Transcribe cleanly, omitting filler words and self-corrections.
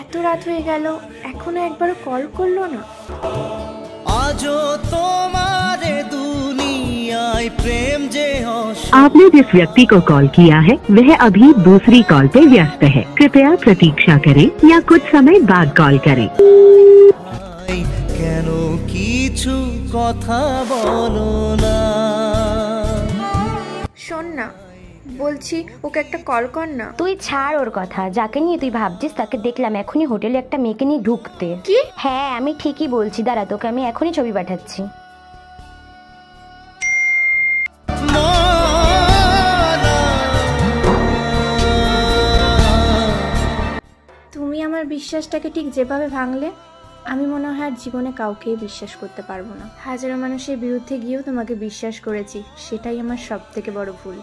এত রাত হয়ে গেল, এখনো একবারও কল করলো না। आजो तुम्हारे दुनियाय प्रेम जे आपने जिस व्यक्ति को कॉल किया है वह अभी दूसरी कॉल पे व्यस्त है। कृपया प्रतीक्षा करें या कुछ समय बाद कॉल करें। केनो किछु कथा बोलो ना। শোন না, বলছি ওকে একটা কল কর না। তুই ছাড় ওর কথা, যাকে নিয়ে তুই ভাবছিস তাকে দেখলাম এখনই হোটেলে একটা মেয়েকে নিয়ে ঢুকতে। কি? হ্যাঁ আমি ঠিকই বলছি, দাঁড়া তোকে আমি এখনই ছবি পাঠাচ্ছি। তুমি আমার বিশ্বাসটাকে ঠিক যেভাবে ভাঙলে, আমি মনে হয় আর জীবনে কাউকেই বিশ্বাস করতে পারবো না। হাজারো মানুষের বিরুদ্ধে গিয়েও তোমাকে বিশ্বাস করেছি, সেটাই আমার সব থেকে বড় ভুল।